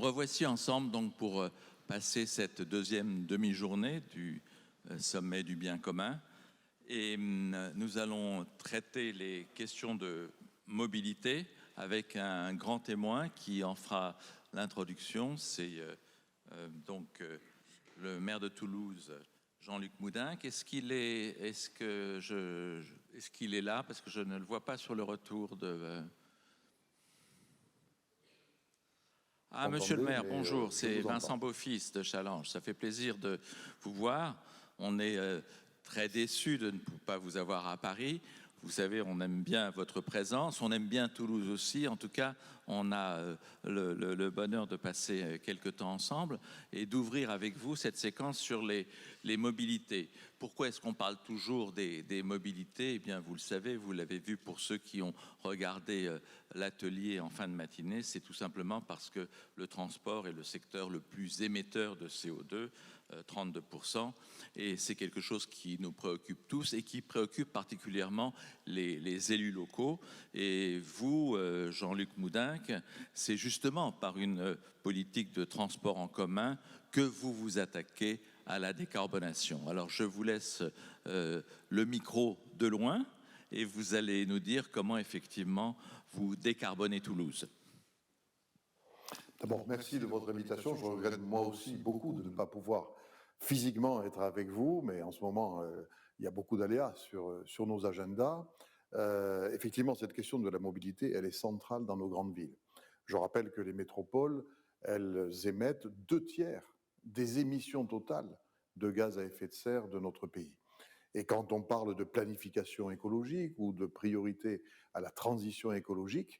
revoici ensemble donc pour passer cette deuxième demi-journée du sommet du bien commun. Et nous allons traiter les questions de mobilité avec un grand témoin qui en fera l'introduction. C'est le maire de Toulouse, Jean-Luc Moudenc. Est-ce qu'il est là? Parce que je ne le vois pas sur le retour de... Ah, monsieur le maire, bonjour, c'est Vincent Beaufils de Challenge. Ça fait plaisir de vous voir. On est très déçus de ne pas vous avoir à Paris. Vous savez, on aime bien votre présence, on aime bien Toulouse aussi. En tout cas, on a le bonheur de passer quelques temps ensemble et d'ouvrir avec vous cette séquence sur les mobilités. Pourquoi est-ce qu'on parle toujours des mobilités? Eh bien, vous le savez, vous l'avez vu pour ceux qui ont regardé l'atelier en fin de matinée, c'est tout simplement parce que le transport est le secteur le plus émetteur de CO2, 32%, et c'est quelque chose qui nous préoccupe tous et qui préoccupe particulièrement les élus locaux. Et vous, Jean-Luc Moudenc, c'est justement par une politique de transport en commun que vous vous attaquez à la décarbonation. Alors je vous laisse le micro de loin et vous allez nous dire comment effectivement vous décarbonez Toulouse. D'abord, merci de votre invitation. Je regrette moi aussi beaucoup de ne pas pouvoir physiquement être avec vous, mais en ce moment, il y a beaucoup d'aléas sur nos agendas. Effectivement, cette question de la mobilité, elle est centrale dans nos grandes villes. Je rappelle que les métropoles, elles émettent 2/3 des émissions totales de gaz à effet de serre de notre pays. Et quand on parle de planification écologique ou de priorité à la transition écologique,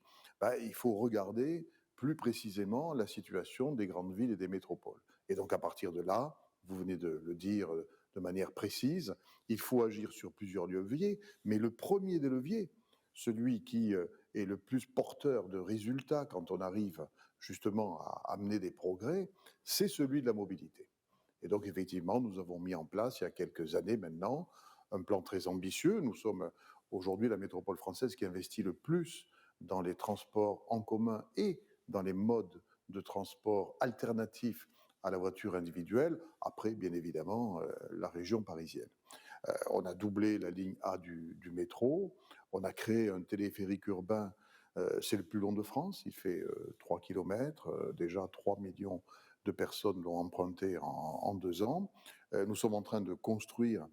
il faut regarder plus précisément la situation des grandes villes et des métropoles. Et donc à partir de là, vous venez de le dire de manière précise, il faut agir sur plusieurs leviers, mais le premier des leviers, celui qui est le plus porteur de résultats quand on arrive justement à amener des progrès, c'est celui de la mobilité. Et donc, effectivement, nous avons mis en place, il y a quelques années maintenant, un plan très ambitieux. Nous sommes aujourd'hui la métropole française qui investit le plus dans les transports en commun et dans les modes de transport alternatifs à la voiture individuelle, après, bien évidemment, la région parisienne. On a doublé la ligne A du métro, on a créé un téléphérique urbain, c'est le plus long de France, il fait 3 km, déjà 3 millions de personnes l'ont emprunté en 2 ans. Nous sommes en train de construire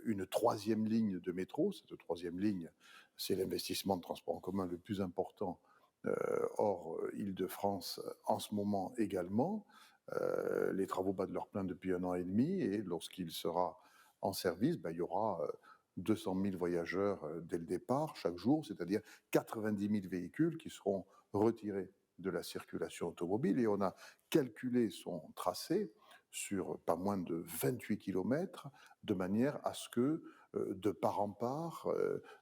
une 3e ligne de métro. Cette 3e ligne, c'est l'investissement de transport en commun le plus important hors Île-de-France en ce moment également. Les travaux battent leur plein depuis 1 an et demi et lorsqu'il sera en service, il y aura 200 000 voyageurs dès le départ, chaque jour, c'est-à-dire 90 000 véhicules qui seront retirés de la circulation automobile, et on a calculé son tracé sur pas moins de 28 km, de manière à ce que, de part en part,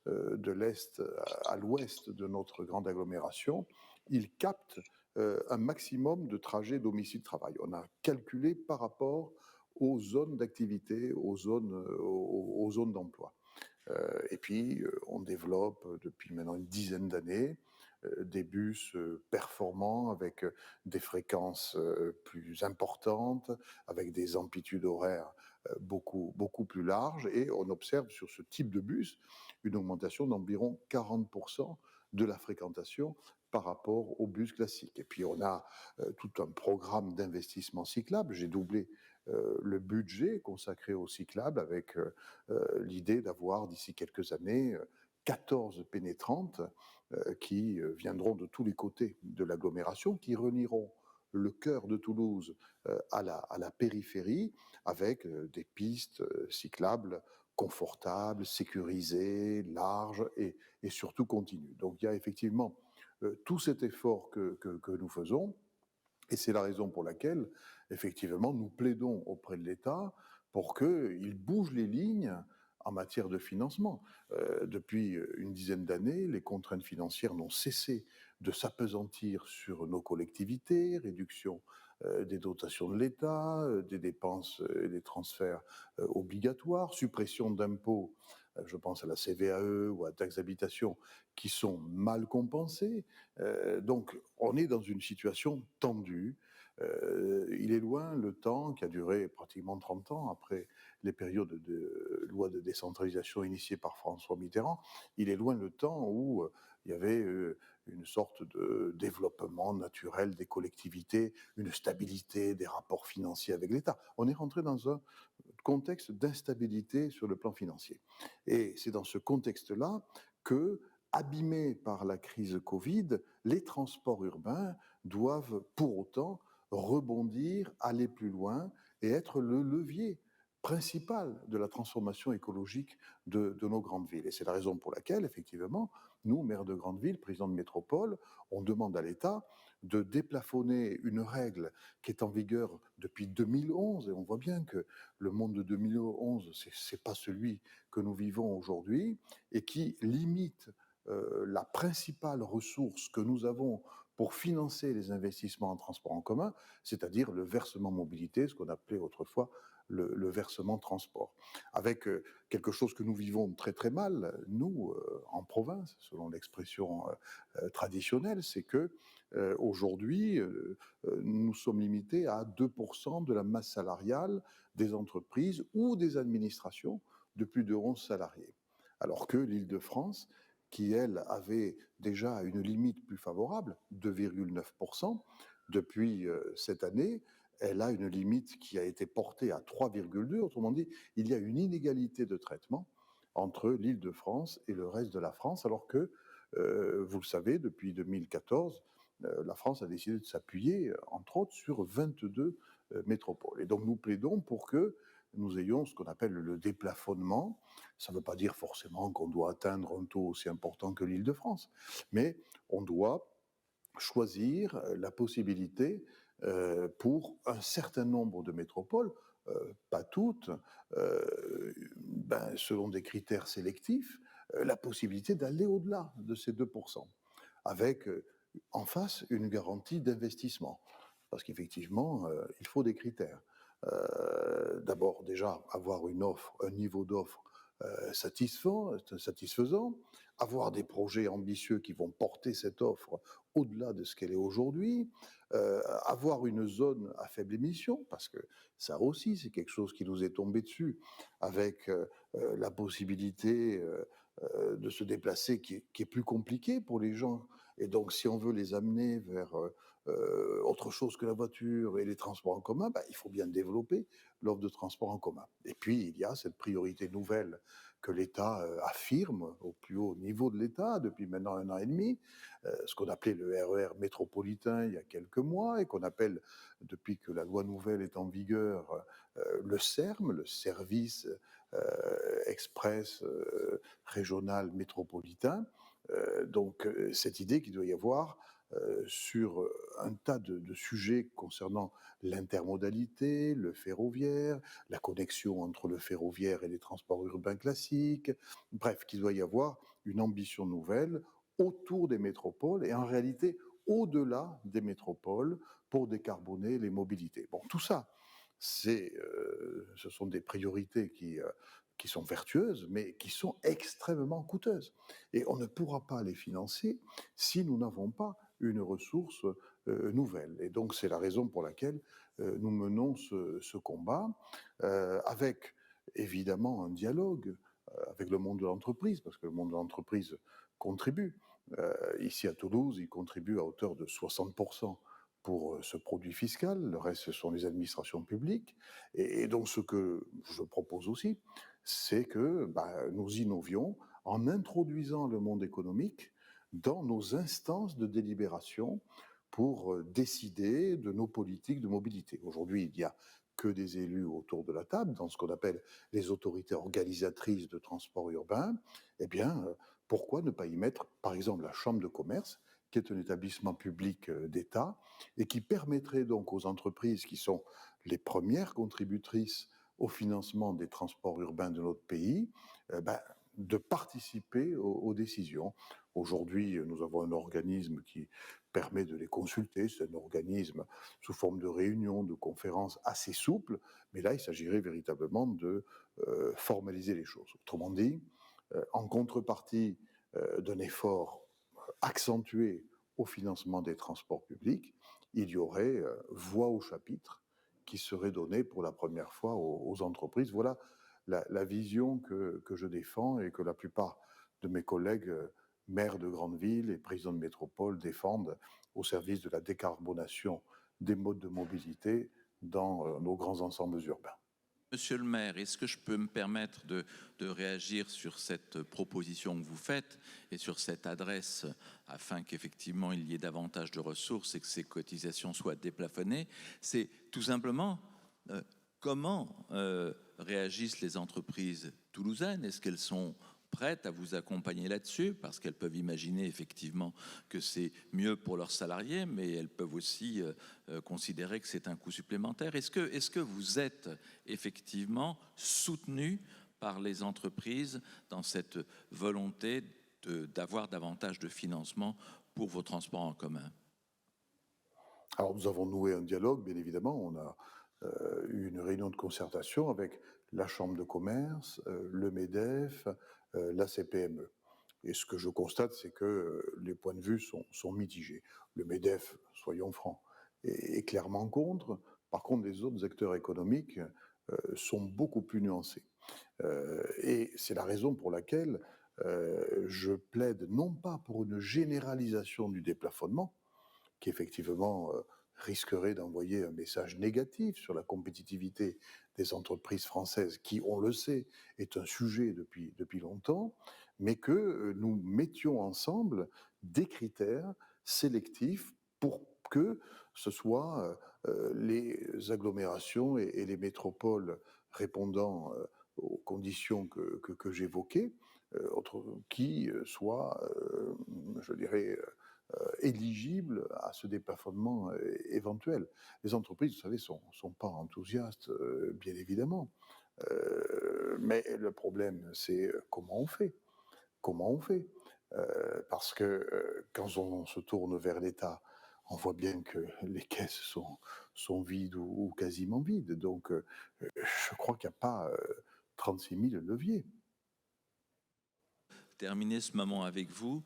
de l'est à l'ouest de notre grande agglomération, il capte un maximum de trajets domicile-travail. On a calculé par rapport aux zones d'activité, aux zones d'emploi. Et puis, on développe depuis maintenant une dizaine d'années des bus performants avec des fréquences plus importantes, avec des amplitudes horaires beaucoup plus larges. Et on observe sur ce type de bus une augmentation d'environ 40% de la fréquentation par rapport au bus classique. Et puis on a tout un programme d'investissement cyclable. J'ai doublé le budget consacré au cyclable avec l'idée d'avoir d'ici quelques années 14 pénétrantes qui viendront de tous les côtés de l'agglomération, qui relieront le cœur de Toulouse à la périphérie, avec des pistes cyclables confortables, sécurisées, larges et surtout continues. Donc il y a effectivement tout cet effort que nous faisons, et c'est la raison pour laquelle, effectivement, nous plaidons auprès de l'État pour qu'il bouge les lignes en matière de financement. Depuis une dizaine d'années, les contraintes financières n'ont cessé de s'appesantir sur nos collectivités, réduction des dotations de l'État, des dépenses et des transferts obligatoires, suppression d'impôts, je pense à la CVAE ou à la taxe d'habitation, qui sont mal compensés. Donc, on est dans une situation tendue Il est loin le temps qui a duré pratiquement 30 ans après les périodes de loi de décentralisation initiées par François Mitterrand. Il est loin le temps où il y avait une sorte de développement naturel des collectivités, une stabilité des rapports financiers avec l'État. On est rentré dans un contexte d'instabilité sur le plan financier. Et c'est dans ce contexte-là que, abîmés par la crise Covid, les transports urbains doivent pour autant rebondir, aller plus loin et être le levier principal de la transformation écologique de nos grandes villes. Et c'est la raison pour laquelle, effectivement, nous, maires de grandes villes, présidents de métropole, on demande à l'État de déplafonner une règle qui est en vigueur depuis 2011, et on voit bien que le monde de 2011, ce n'est pas celui que nous vivons aujourd'hui, et qui limite la principale ressource que nous avons pour financer les investissements en transport en commun, c'est-à-dire le versement mobilité, ce qu'on appelait autrefois le versement transport. Avec quelque chose que nous vivons très très mal, nous, en province, selon l'expression traditionnelle, c'est que aujourd'hui, nous sommes limités à 2% de la masse salariale des entreprises ou des administrations de plus de 11 salariés. Alors que l'Île-de-France, qui, elle, avait déjà une limite plus favorable, 2,9%, depuis cette année, elle a une limite qui a été portée à 3,2. Autrement dit, il y a une inégalité de traitement entre l'Île-de-France et le reste de la France, alors que, vous le savez, depuis 2014, la France a décidé de s'appuyer, entre autres, sur 22 métropoles. Et donc nous plaidons pour que nous ayons ce qu'on appelle le déplafonnement. Ça ne veut pas dire forcément qu'on doit atteindre un taux aussi important que l'Île-de-France, mais on doit choisir la possibilité pour un certain nombre de métropoles, pas toutes, selon des critères sélectifs, la possibilité d'aller au-delà de ces 2%, avec en face une garantie d'investissement. Parce qu'effectivement, il faut des critères. D'abord, déjà, avoir une offre, un niveau d'offre satisfaisant, avoir des projets ambitieux qui vont porter cette offre au-delà de ce qu'elle est aujourd'hui, avoir une zone à faible émission, parce que ça aussi, c'est quelque chose qui nous est tombé dessus, avec la possibilité de se déplacer qui est plus compliquée pour les gens. Et donc, si on veut les amener vers autre chose que la voiture et les transports en commun, il faut bien développer l'offre de transport en commun. Et puis, il y a cette priorité nouvelle que l'État affirme au plus haut niveau de l'État depuis maintenant 1 an et demi, ce qu'on appelait le RER métropolitain il y a quelques mois et qu'on appelle, depuis que la loi nouvelle est en vigueur, le SERM, le service express régional métropolitain. Donc cette idée qu'il doit y avoir sur un tas de sujets concernant l'intermodalité, le ferroviaire, la connexion entre le ferroviaire et les transports urbains classiques, bref, qu'il doit y avoir une ambition nouvelle autour des métropoles et en réalité au-delà des métropoles pour décarboner les mobilités. Bon, tout ça, ce sont des priorités qui sont vertueuses, mais qui sont extrêmement coûteuses. Et on ne pourra pas les financer si nous n'avons pas une ressource nouvelle. Et donc c'est la raison pour laquelle nous menons ce combat, avec évidemment un dialogue avec le monde de l'entreprise, parce que le monde de l'entreprise contribue. Ici à Toulouse, il contribue à hauteur de 60% pour ce produit fiscal, le reste ce sont les administrations publiques. Et donc ce que je propose aussi, c'est que nous innovions en introduisant le monde économique dans nos instances de délibération pour décider de nos politiques de mobilité. Aujourd'hui, il n'y a que des élus autour de la table, dans ce qu'on appelle les autorités organisatrices de transport urbain. Eh bien, pourquoi ne pas y mettre, par exemple, la Chambre de commerce, qui est un établissement public d'État, et qui permettrait donc aux entreprises qui sont les premières contributrices au financement des transports urbains de notre pays, de participer aux décisions. Aujourd'hui, nous avons un organisme qui permet de les consulter. C'est un organisme sous forme de réunions, de conférences assez souple, mais là, il s'agirait véritablement de formaliser les choses. Autrement dit, en contrepartie d'un effort accentué au financement des transports publics, il y aurait voix au chapitre qui serait donnée pour la première fois aux entreprises. Voilà la vision que je défends et que la plupart de mes collègues maires de grandes villes et présidents de métropole défendent au service de la décarbonation des modes de mobilité dans nos grands ensembles urbains. Monsieur le maire, est-ce que je peux me permettre de réagir sur cette proposition que vous faites et sur cette adresse afin qu'effectivement il y ait davantage de ressources et que ces cotisations soient déplafonnées? C'est tout simplement comment réagissent les entreprises toulousaines? Est-ce qu'elles sont prêtes à vous accompagner là-dessus, parce qu'elles peuvent imaginer effectivement que c'est mieux pour leurs salariés, mais elles peuvent aussi considérer que c'est un coût supplémentaire. Est-ce que vous êtes effectivement soutenu par les entreprises dans cette volonté d'avoir davantage de financement pour vos transports en commun? Alors nous avons noué un dialogue, bien évidemment. On a eu une réunion de concertation avec la Chambre de commerce, le MEDEF, la CPME. Et ce que je constate, c'est que les points de vue sont mitigés. Le MEDEF, soyons francs, est clairement contre. Par contre, les autres acteurs économiques sont beaucoup plus nuancés. Et c'est la raison pour laquelle je plaide non pas pour une généralisation du déplafonnement, qui effectivement risquerait d'envoyer un message négatif sur la compétitivité des entreprises françaises, qui, on le sait, est un sujet depuis longtemps, mais que nous mettions ensemble des critères sélectifs pour que ce soit les agglomérations et les métropoles répondant aux conditions que j'évoquais, qui soient, je dirais, éligibles à ce déplafonnement éventuel. Les entreprises, vous savez, sont pas enthousiastes, bien évidemment. Mais le problème, c'est comment on fait. Comment on fait Parce que quand on se tourne vers l'État, on voit bien que les caisses sont vides ou quasiment vides. Donc, je crois qu'il n'y a pas 36 000 leviers. Terminer ce moment avec vous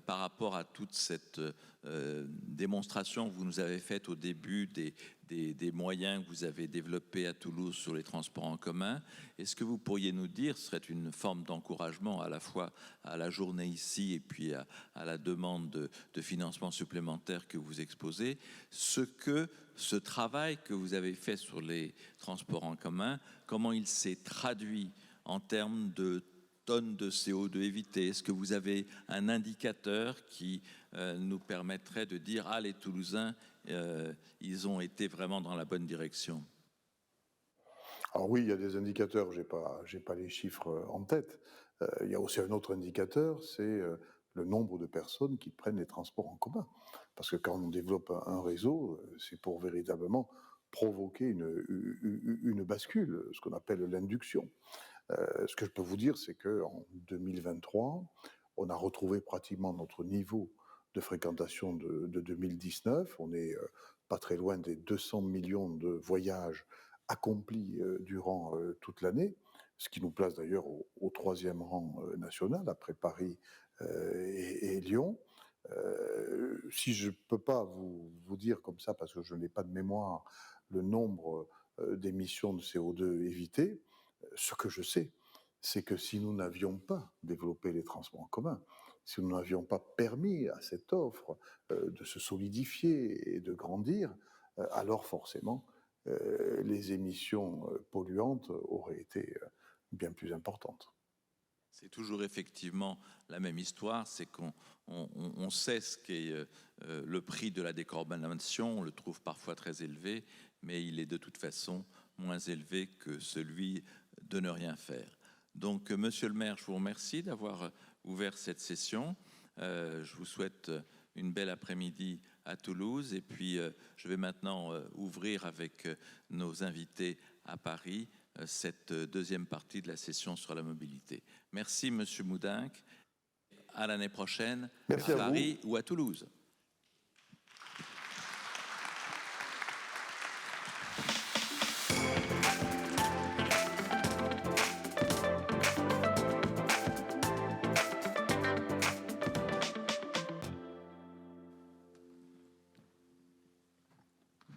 par rapport à toute cette démonstration que vous nous avez faite au début des moyens que vous avez développés à Toulouse sur les transports en commun. Est-ce que vous pourriez nous dire, ce serait une forme d'encouragement à la fois à la journée ici et puis à la demande de financement supplémentaire que vous exposez, ce travail que vous avez fait sur les transports en commun, comment il s'est traduit en termes de tonnes de CO2 évitées? Est-ce que vous avez un indicateur qui nous permettrait de dire « Ah, les Toulousains, ils ont été vraiment dans la bonne direction ». Alors oui, il y a des indicateurs, j'ai pas les chiffres en tête. Il y a aussi un autre indicateur, c'est le nombre de personnes qui prennent les transports en commun. Parce que quand on développe un réseau, c'est pour véritablement provoquer une bascule, ce qu'on appelle l'induction. Ce que je peux vous dire, c'est qu'en 2023, on a retrouvé pratiquement notre niveau de fréquentation de 2019. On est pas très loin des 200 millions de voyages accomplis durant toute l'année, ce qui nous place d'ailleurs au troisième rang national, après Paris et Lyon. Si je ne peux pas vous dire comme ça, parce que je n'ai pas de mémoire, le nombre d'émissions de CO2 évitées, ce que je sais, c'est que si nous n'avions pas développé les transports en commun, si nous n'avions pas permis à cette offre de se solidifier et de grandir, alors forcément, les émissions polluantes auraient été bien plus importantes. C'est toujours effectivement la même histoire, c'est qu'on sait ce qu'est le prix de la décarbonation, on le trouve parfois très élevé, mais il est de toute façon moins élevé que celui de ne rien faire. Donc, monsieur le maire, je vous remercie d'avoir ouvert cette session. Je vous souhaite une belle après-midi à Toulouse. Et puis, je vais maintenant ouvrir avec nos invités à Paris cette deuxième partie de la session sur la mobilité. Merci, monsieur Moudinque. À l'année prochaine, Merci à Paris ou à Toulouse.